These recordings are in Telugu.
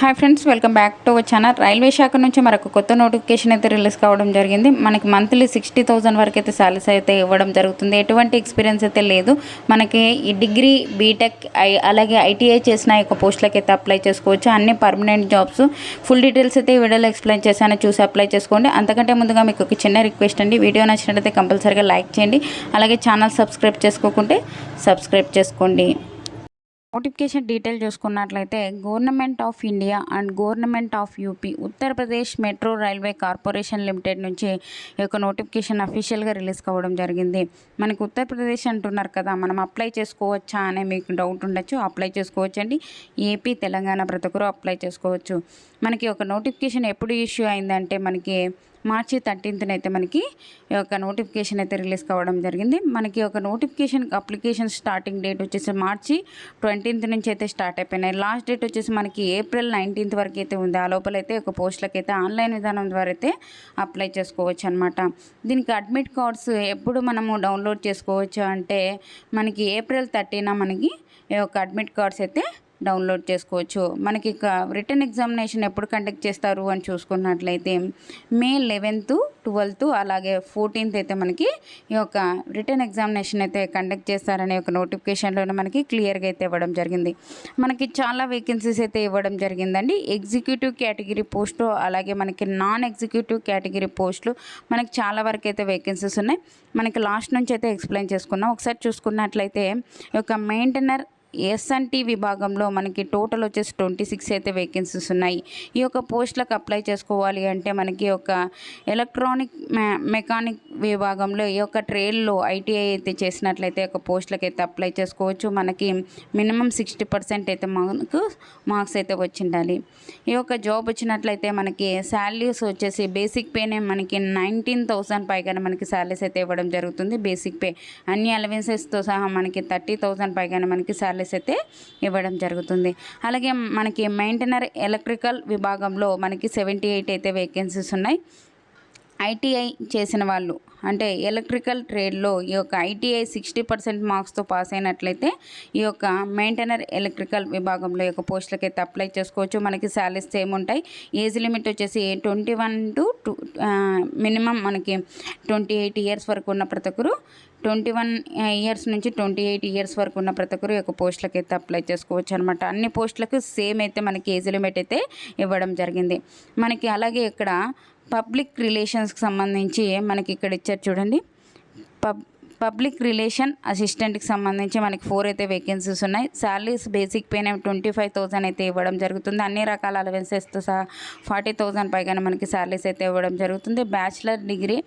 Hi friends, welcome back to our channel. Railway శాఖ నుంచి మరొక కొత్త నోటిఫికేషన్ అయితే రిలీజ్ కావడం జరిగింది. మనకి మంత్లీ 60,000 వరకు అయితే సాలరీస్ అయితే ఇవ్వడం జరుగుతుంది. ఎటువంటి ఎక్స్పీరియన్స్ అయితే లేదు. మనకి ఈ డిగ్రీ, బీటెక్, అలాగే ఐటీఐ చేసిన యొక్క పోస్టులకి అయితే అప్లై చేసుకోవచ్చు. అన్ని పర్మనెంట్ జాబ్స్. ఫుల్ డీటెయిల్స్ అయితే ఈ వీడియోలో ఎక్స్ప్లెయిన్ చేశాను, చూసి అప్లై చేసుకోండి. అంతకంటే ముందుగా మీకు ఒక చిన్న రిక్వెస్ట్ అండి, వీడియో నచ్చినట్లయితే కంపల్సరీగా లైక్ చేయండి. అలాగే ఛానల్ సబ్స్క్రైబ్ చేసుకోకుంటే సబ్స్క్రైబ్ చేసుకోండి. నోటిఫికేషన్ డీటెయిల్ చూసుకున్నట్లయితే government of India and government of UP Uttar Pradesh metro railway corporation limited నుంచి ఈ యొక్క నోటిఫికేషన్ అఫీషియల్గా రిలీజ్ కావడం జరిగింది. మనకు ఉత్తరప్రదేశ్ అంటున్నారు కదా, మనం అప్లై చేసుకోవచ్చా అనే మీకు డౌట్ ఉండొచ్చు. అప్లై చేసుకోవచ్చు అండి. ఏపీ, తెలంగాణ ప్రతి ఒక్కరు అప్లై చేసుకోవచ్చు. మనకి ఒక నోటిఫికేషన్ ఎప్పుడు ఇష్యూ అయిందంటే మనకి మార్చి 13th అయితే మనకి ఈ యొక్క నోటిఫికేషన్ అయితే రిలీజ్ కావడం జరిగింది. మనకి ఒక నోటిఫికేషన్ అప్లికేషన్ స్టార్టింగ్ డేట్ వచ్చేసి మార్చి 20th నుంచి అయితే స్టార్ట్ అయిపోయినాయి. లాస్ట్ డేట్ వచ్చేసి మనకి ఏప్రిల్ 19th వరకు అయితే ఉంది. ఆ లోపల అయితే ఒక పోస్టులకి అయితే ఆన్లైన్ విధానం ద్వారా అయితే అప్లై చేసుకోవచ్చు అనమాట. దీనికి అడ్మిట్ కార్డ్స్ ఎప్పుడు మనము డౌన్లోడ్ చేసుకోవచ్చు అంటే మనకి ఏప్రిల్ 30న మనకి ఈ యొక్క అడ్మిట్ కార్డ్స్ అయితే డౌన్లోడ్ చేసుకోవచ్చు. మనకి ఇక రిటర్న్ ఎగ్జామినేషన్ ఎప్పుడు కండక్ట్ చేస్తారు అని చూసుకున్నట్లయితే మే 11th, 12th, అలాగే 14th అయితే మనకి ఈ యొక్క రిటర్న్ ఎగ్జామినేషన్ అయితే కండక్ట్ చేస్తారనే ఒక నోటిఫికేషన్లోనే మనకి క్లియర్గా అయితే ఇవ్వడం జరిగింది. మనకి చాలా వేకెన్సీస్ అయితే ఇవ్వడం జరిగిందండి. ఎగ్జిక్యూటివ్ కేటగిరీ పోస్టు, అలాగే మనకి నాన్ ఎగ్జిక్యూటివ్ కేటగిరీ పోస్టులు మనకి చాలా వరకు అయితే వేకెన్సీస్ ఉన్నాయి. మనకి లాస్ట్ నుంచి అయితే ఎక్స్ప్లెయిన్ చేసుకున్నాం. ఒకసారి చూసుకున్నట్లయితే ఈ యొక్క మెయింటెనర్ ఎస్ఎన్టీ విభాగంలో మనకి టోటల్ వచ్చేసి 26 అయితే వేకెన్సీస్ ఉన్నాయి. ఈ యొక్క పోస్టులకు అప్లై చేసుకోవాలి అంటే మనకి ఒక ఎలక్ట్రానిక్ మెకానిక్ విభాగంలో ఈ యొక్క ట్రేడ్లో ఐటీఐ అయితే చేసినట్లయితే ఒక పోస్టులకు అయితే అప్లై చేసుకోవచ్చు. మనకి మినిమం 60% అయితే మనకు మార్క్స్ అయితే వచ్చిండాలి. ఈ యొక్క జాబ్ వచ్చినట్లయితే మనకి శాలరీస్ వచ్చేసి బేసిక్ పేనే మనకి 19,000 పైగానే మనకి శాలరీస్ అయితే ఇవ్వడం జరుగుతుంది. బేసిక్ పే అన్ని అలవెన్సెస్తో సహా మనకి 30,000 పైగానే మనకి శాలరీస్ అయితే ఇవ్వడం జరుగుతుంది. అలాగే మనకి మెయింటెనర్ ఎలక్ట్రికల్ విభాగంలో మనకి 78 అయితే వేకెన్సీస్ ఉన్నాయి. ఐటీఐ చేసిన వాళ్ళు అంటే ఎలక్ట్రికల్ ట్రేడ్లో ఈ యొక్క ఐటీఐ 60% మార్క్స్తో పాస్ అయినట్లయితే ఈ యొక్క మెయింటెనర్ ఎలక్ట్రికల్ విభాగంలో యొక్క పోస్టులకి అయితే అప్లై చేసుకోవచ్చు. మనకి శాలరీస్ సేమ్ ఉంటాయి. ఏజ్ లిమిట్ వచ్చేసి 21 to మినిమం మనకి 28 ఇయర్స్ వరకు ఉన్న ప్రతి ఒక్కరు 21 ఇయర్స్ నుంచి 28 ఇయర్స్ వరకు ఉన్న ప్రతి ఒక్కరు యొక్క పోస్టులకు అయితే అప్లై చేసుకోవచ్చు అనమాట. అన్ని పోస్టులకు సేమ్ అయితే మనకి ఏజ్ లిమిట్ అయితే ఇవ్వడం జరిగింది. మనకి అలాగే ఇక్కడ పబ్లిక్ రిలేషన్స్కి సంబంధించి మనకి ఇక్కడ ఇచ్చారు చూడండి. పబ్లిక్ రిలేషన్ అసిస్టెంట్కి సంబంధించి మనకి 4 అయితే వేకెన్సీస్ ఉన్నాయి. శాలరీస్ బేసిక్ పేనే 25,000 అయితే ఇవ్వడం జరుగుతుంది. అన్ని రకాల అలవెన్సెస్తో సహా 40,000 పైగానే మనకి శాలరీస్ అయితే ఇవ్వడం జరుగుతుంది. బ్యాచిలర్ డిగ్రీ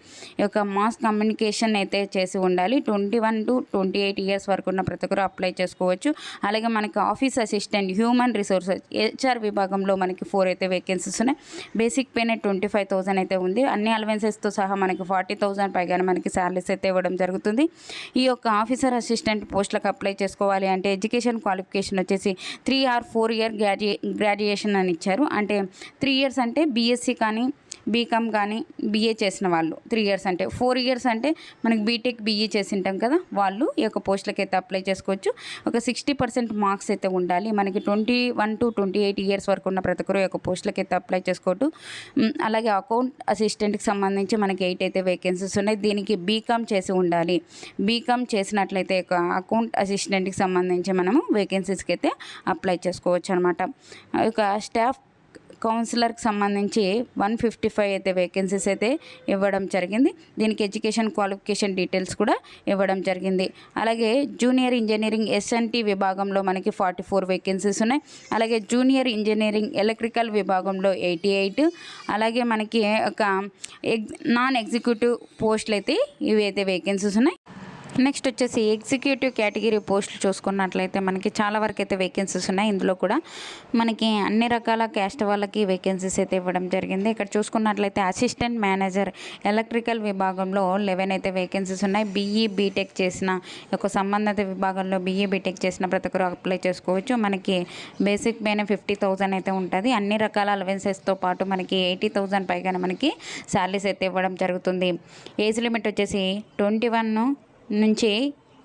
యొక్క మాస్ కమ్యూనికేషన్ అయితే చేసి ఉండాలి. 21 to 28 ఇయర్స్ వరకు ఉన్న ప్రతి ఒక్కరు అప్లై చేసుకోవచ్చు. అలాగే మనకి office assistant, human resources, HR విభాగంలో మనకి 4 అయితే వేకెన్సీస్ ఉన్నాయి. బేసిక్ పేనే 25,000 అయితే ఉంది. అన్ని అలవెన్సెస్తో సహా మనకి 40,000 పైగానే మనకి శాలరీస్ అయితే ఇవ్వడం జరుగుతుంది. ఈ యొక్క ఆఫీసర్ అసిస్టెంట్ పోస్టులకు అప్లై చేసుకోవాలి అంటే ఎడ్యుకేషన్ క్వాలిఫికేషన్ వచ్చేసి 3 or 4 year గ్రాడ్యుయేషన్ అని ఇచ్చారు. అంటే 3 years అంటే బీఎస్సీ కానీ, బీకామ్ కానీ, బీఏ చేసిన వాళ్ళు 3 years అంటే, 4 years అంటే మనకి బీటెక్, బీఈ చేసి ఉంటాం కదా, వాళ్ళు ఈ యొక్క పోస్టులకి అయితే అప్లై చేసుకోవచ్చు. ఒక 60% మార్క్స్ అయితే ఉండాలి. మనకి 21 to 28 ఇయర్స్ వరకు ఉన్న ప్రతి ఒక్కరు ఈ యొక్క పోస్టులకి అయితే అప్లై చేసుకోవచ్చు. అలాగే అకౌంట్ అసిస్టెంట్కి సంబంధించి మనకి 8 అయితే వేకెన్సీస్ ఉన్నాయి. దీనికి బీకామ్ చేసి ఉండాలి. బీకామ్ చేసినట్లయితే ఒక అకౌంట్ అసిస్టెంట్కి సంబంధించి మనము వేకెన్సీస్కి అయితే అప్లై చేసుకోవచ్చు అనమాట. ఒక స్టాఫ్ కౌన్సిలర్కి సంబంధించి 155 అయితే వేకెన్సీస్ అయితే ఇవ్వడం జరిగింది. దీనికి ఎడ్యుకేషన్ క్వాలిఫికేషన్ డీటెయిల్స్ కూడా ఇవ్వడం జరిగింది. అలాగే జూనియర్ ఇంజనీరింగ్ ఎస్ఎన్టీ విభాగంలో మనకి 44 వేకెన్సీస్ ఉన్నాయి. అలాగే జూనియర్ ఇంజనీరింగ్ ఎలక్ట్రికల్ విభాగంలో 88. అలాగే మనకి ఒక నాన్ ఎగ్జిక్యూటివ్ పోస్టులు అయితే ఇవి అయితే వేకెన్సీస్ ఉన్నాయి. నెక్స్ట్ వచ్చేసి ఎగ్జిక్యూటివ్ కేటగిరీ పోస్టులు చూసుకున్నట్లయితే మనకి చాలా వరకు అయితే వేకెన్సీస్ ఉన్నాయి. ఇందులో కూడా మనకి అన్ని రకాల క్యాస్ట్ వాళ్ళకి వేకెన్సీస్ అయితే ఇవ్వడం జరిగింది. ఇక్కడ చూసుకున్నట్లయితే అసిస్టెంట్ మేనేజర్ ఎలక్ట్రికల్ విభాగంలో 11 అయితే వేకెన్సీస్ ఉన్నాయి. బీటెక్ చేసిన ఒక సంబంధిత విభాగంలో బీటెక్ చేసిన ప్రతి ఒక్కరు అప్లై చేసుకోవచ్చు. మనకి బేసిక్ పైన 50,000 అయితే ఉంటుంది. అన్ని రకాల అలవెన్సెస్తో పాటు మనకి 80,000 పైగానే మనకి శాలరీస్ అయితే ఇవ్వడం జరుగుతుంది. ఏజ్ లిమిట్ వచ్చేసి 21 నుంచి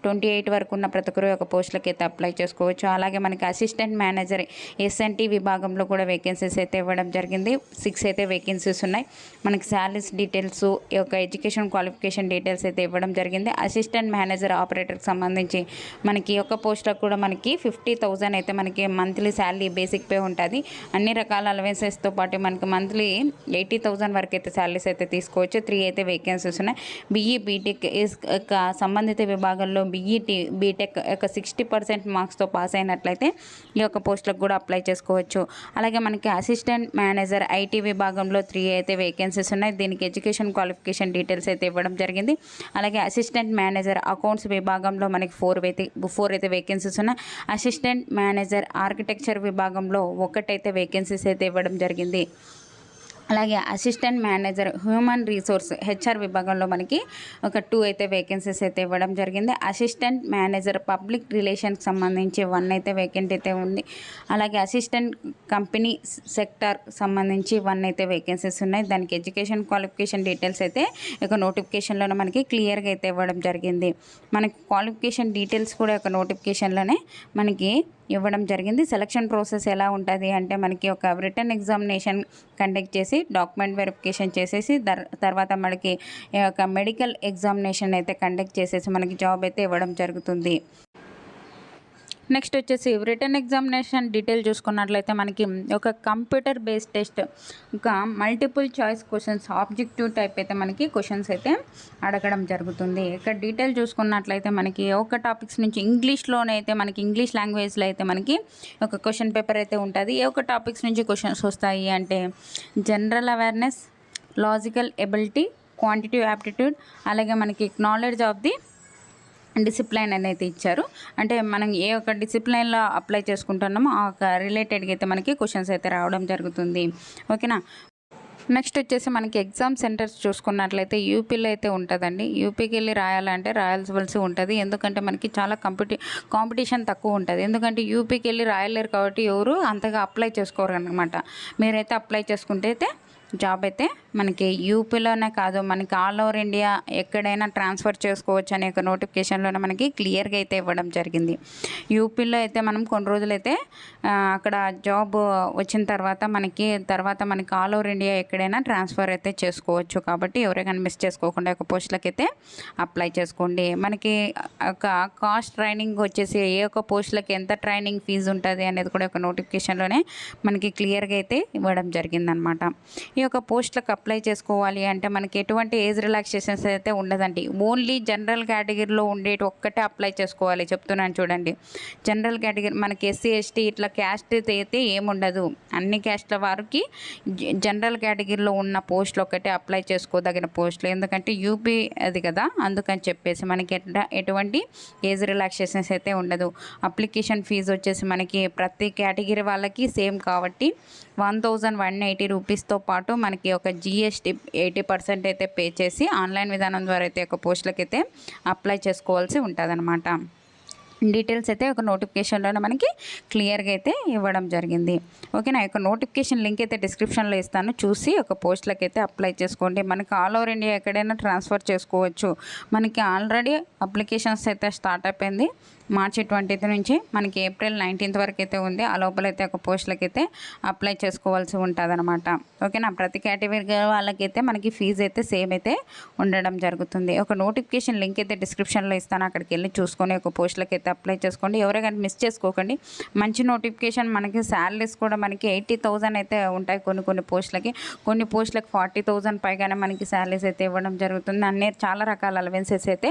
28 వరకు ఉన్న ప్రతి ఒక్కరు ఒక పోస్టులకి అయితే అప్లై చేసుకోవచ్చు. అలాగే మనకి అసిస్టెంట్ మేనేజర్ ఎస్ఎన్టీ విభాగంలో కూడా వేకెన్సీస్ అయితే ఇవ్వడం జరిగింది. 6 అయితే వేకెన్సీస్ ఉన్నాయి. మనకి శాలరీస్ డీటెయిల్స్, ఈ యొక్క ఎడ్యుకేషన్ క్వాలిఫికేషన్ డీటెయిల్స్ అయితే ఇవ్వడం జరిగింది. అసిస్టెంట్ మేనేజర్ ఆపరేటర్కి సంబంధించి మనకి ఒక పోస్టులకు కూడా మనకి 50,000 అయితే మనకి మంత్లీ శాలరీ బేసిక్ పే ఉంటుంది. అన్ని రకాల అలవెన్సెస్తో పాటు మనకి మంత్లీ 80,000 వరకు అయితే శాలరీస్ అయితే తీసుకోవచ్చు. 3 అయితే వేకెన్సీస్ ఉన్నాయి. బీటెక్ సంబంధిత విభాగంలో బీటెక్ యొక్క 60% మార్క్స్తో పాస్ అయినట్లయితే ఈ యొక్క పోస్టులకు కూడా అప్లై చేసుకోవచ్చు. అలాగే మనకి అసిస్టెంట్ మేనేజర్ ఐటీ విభాగంలో 3 అయితే వేకెన్సీస్ ఉన్నాయి. దీనికి ఎడ్యుకేషన్ క్వాలిఫికేషన్ డీటెయిల్స్ అయితే ఇవ్వడం జరిగింది. అలాగే అసిస్టెంట్ మేనేజర్ అకౌంట్స్ విభాగంలో మనకి 4 అయితే వేకెన్సీస్ ఉన్నాయి. అసిస్టెంట్ మేనేజర్ ఆర్కిటెక్చర్ విభాగంలో 1 అయితే వేకెన్సీస్ అయితే ఇవ్వడం జరిగింది. అలాగే assistant manager human resource HR విభాగంలో మనకి ఒక 2 అయితే వేకెన్సీస్ అయితే ఇవ్వడం జరిగింది. అసిస్టెంట్ మేనేజర్ పబ్లిక్ రిలేషన్కి సంబంధించి 1 అయితే వేకెంట్ అయితే ఉంది. అలాగే అసిస్టెంట్ కంపెనీ సెక్టార్ సంబంధించి 1 అయితే వేకెన్సీస్ ఉన్నాయి. దానికి ఎడ్యుకేషన్ క్వాలిఫికేషన్ డీటెయిల్స్ అయితే ఒక నోటిఫికేషన్లోనే మనకి క్లియర్గా అయితే ఇవ్వడం జరిగింది. మనకి క్వాలిఫికేషన్ డీటెయిల్స్ కూడా ఒక నోటిఫికేషన్లోనే మనకి ఇవ్వడం జరిగింది. సెలక్షన్ ప్రాసెస్ ఎలా ఉంటుంది అంటే మనకి ఒక రిటర్న్ ఎగ్జామినేషన్ కండక్ట్ చేసి డాక్యుమెంట్ వెరిఫికేషన్ చేసేసి తర్వాత మనకి ఒక మెడికల్ ఎగ్జామినేషన్ అయితే కండక్ట్ చేసేసి మనకి జాబ్ అయితే ఇవ్వడం జరుగుతుంది. నెక్స్ట్ వచ్చేసి రిటర్న్ ఎగ్జామినేషన్ డీటెయిల్ చూసుకున్నట్లయితే మనకి ఒక కంప్యూటర్ బేస్డ్ టెస్ట్, ఒక multiple choice questions, objective type అయితే మనకి క్వశ్చన్స్ అయితే అడగడం జరుగుతుంది. ఇక్కడ డీటెయిల్ చూసుకున్నట్లయితే మనకి ఒక టాపిక్స్ నుంచి ఇంగ్లీష్లోనే అయితే మనకి ఇంగ్లీష్ లాంగ్వేజ్లో అయితే మనకి ఒక క్వశ్చన్ పేపర్ అయితే ఉంటుంది. ఏ ఒక టాపిక్స్ నుంచి క్వశ్చన్స్ వస్తాయి అంటే general awareness, logical ability, quantitative aptitude, అలాగే మనకి నాలెడ్జ్ ఆఫ్ ది డిసిప్లైన్ అనేది ఇచ్చారు. అంటే మనం ఏ ఒక్క డిసిప్లైన్లో అప్లై చేసుకుంటున్నామో ఆ ఒక రిలేటెడ్గా అయితే మనకి క్వశ్చన్స్ అయితే రావడం జరుగుతుంది. ఓకేనా. నెక్స్ట్ వచ్చేసి మనకి ఎగ్జామ్ సెంటర్స్ చూసుకున్నట్లయితే యూపీలో అయితే ఉంటుందండి. యూపీకి వెళ్ళి రాయాలంటే రాయాల్సి ఉంటుంది. ఎందుకంటే మనకి చాలా కాంపిటీషన్ తక్కువ ఉంటుంది. ఎందుకంటే యూపీకి వెళ్ళి రాయలేరు కాబట్టి ఎవరు అంతగా అప్లై చేసుకోరు అనమాట. మీరైతే అప్లై చేసుకుంటే అయితే జాబ్ అయితే మనకి యూపీలోనే కాదు, మనకి ఆల్ ఓవర్ ఇండియా ఎక్కడైనా ట్రాన్స్ఫర్ చేసుకోవచ్చు అనే ఒక నోటిఫికేషన్లోనే మనకి క్లియర్గా అయితే ఇవ్వడం జరిగింది. యూపీలో అయితే మనం కొన్ని రోజులైతే అక్కడ జాబ్ వచ్చిన తర్వాత మనకి ఆల్ ఓవర్ ఇండియా ఎక్కడైనా ట్రాన్స్ఫర్ అయితే చేసుకోవచ్చు. కాబట్టి ఎవరైనా మిస్ చేసుకోకుండా ఒక పోస్టులకి అయితే అప్లై చేసుకోండి. మనకి ఒక కాస్ట్ ట్రైనింగ్ వచ్చేసి ఏ ఒక్క పోస్టులకి ఎంత ట్రైనింగ్ ఫీజు ఉంటుంది అనేది కూడా ఒక నోటిఫికేషన్లోనే మనకి క్లియర్గా అయితే ఇవ్వడం జరిగిందనమాట. ఈ యొక్క పోస్టులకు అప్లై చేసుకోవాలి అంటే మనకి ఎటువంటి ఏజ్ రిలాక్సేషన్స్ అయితే ఉండదండి. ఓన్లీ జనరల్ కేటగిరీలో ఉండేటి ఒక్కటే అప్లై చేసుకోవాలి. చెప్తున్నాను చూడండి, జనరల్ కేటగిరీ మనకి ఎస్సీ ఎస్టీ ఇట్లా క్యాస్ట్ అయితే ఏముండదు. అన్ని క్యాస్ట్ల వారికి జనరల్ కేటగిరీలో ఉన్న పోస్టులు ఒక్కటే అప్లై చేసుకోదగిన పోస్టులు. ఎందుకంటే యూపీ అది కదా, అందుకని చెప్పేసి మనకి ఎటువంటి ఏజ్ రిలాక్సేషన్స్ అయితే ఉండదు. అప్లికేషన్ ఫీజు వచ్చేసి మనకి ప్రతి కేటగిరీ వాళ్ళకి సేమ్ కాబట్టి 1,180 రూపీస్తో పాటు మనకి ఒక జిఎస్టీ 80% అయితే పే చేసి ఆన్లైన్ విధానం ద్వారా అయితే ఒక పోస్టులకి అయితే అప్లై చేసుకోవాల్సి ఉంటుంది అనమాట. డీటెయిల్స్ అయితే ఒక నోటిఫికేషన్లోనే మనకి క్లియర్గా అయితే ఇవ్వడం జరిగింది. ఓకేనా. యొక్క నోటిఫికేషన్ లింక్ అయితే డిస్క్రిప్షన్లో ఇస్తాను, చూసి ఒక పోస్టులకి అయితే అప్లై చేసుకోండి. మనకి ఆల్ ఓవర్ ఇండియా ఎక్కడైనా ట్రాన్స్ఫర్ చేసుకోవచ్చు. మనకి ఆల్రెడీ అప్లికేషన్స్ అయితే స్టార్ట్ అయిపోయింది. మార్చి 20th నుంచి మనకి ఏప్రిల్ 19th వరకు అయితే ఉంది. ఆ లోపలైతే ఒక పోస్టులకి అయితే అప్లై చేసుకోవాల్సి ఉంటుంది అనమాట. ఓకేనా. ప్రతి కేటగిరీ వాళ్ళకైతే మనకి ఫీజు అయితే సేమ్ అయితే ఉండడం జరుగుతుంది. ఒక నోటిఫికేషన్ లింక్ అయితే డిస్క్రిప్షన్లో ఇస్తాను, అక్కడికి వెళ్ళి చూసుకొని ఒక పోస్టులకి అయితే అప్లై చేసుకోండి. ఎవరైనా మిస్ చేసుకోకండి. మంచి నోటిఫికేషన్. మనకి శాలరీస్ కూడా మనకి 80,000 అయితే ఉంటాయి కొన్ని పోస్టులకి. కొన్ని పోస్టులకు 40,000 పైగానే మనకి శాలరీస్ అయితే ఇవ్వడం జరుగుతుంది. అన్నీ చాలా రకాల అలవెన్సెస్ అయితే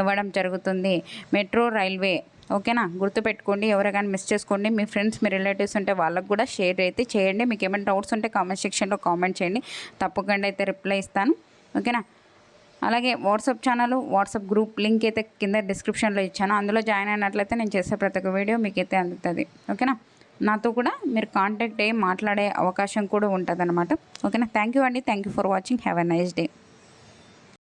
ఇవ్వడం జరుగుతుంది. Metro railway. ఓకేనా. గుర్తుపెట్టుకోండి. ఎవరైనా మిస్ చేసుకోండి. మీ ఫ్రెండ్స్, మీ రిలేటివ్స్ ఉంటే వాళ్ళకు కూడా షేర్ అయితే చేయండి. మీకు ఏమైనా డౌట్స్ ఉంటే కామెంట్ సెక్షన్లో కామెంట్ చేయండి, తప్పకుండా అయితే రిప్లై ఇస్తాను. ఓకేనా. అలాగే WhatsApp channel, WhatsApp group link అయితే కింద డిస్క్రిప్షన్లో ఇచ్చాను. అందులో జాయిన్ అయినట్లయితే నేను చేసే ప్రతి ఒక్క వీడియో మీకైతే అందుతుంది. ఓకేనా, నాతో కూడా మీరు కాంటాక్ట్ అయ్యి మాట్లాడే అవకాశం కూడా ఉంటుంది అనమాట. ఓకేనా, థ్యాంక్ యూ అండి. Thank you for watching. Have a nice day.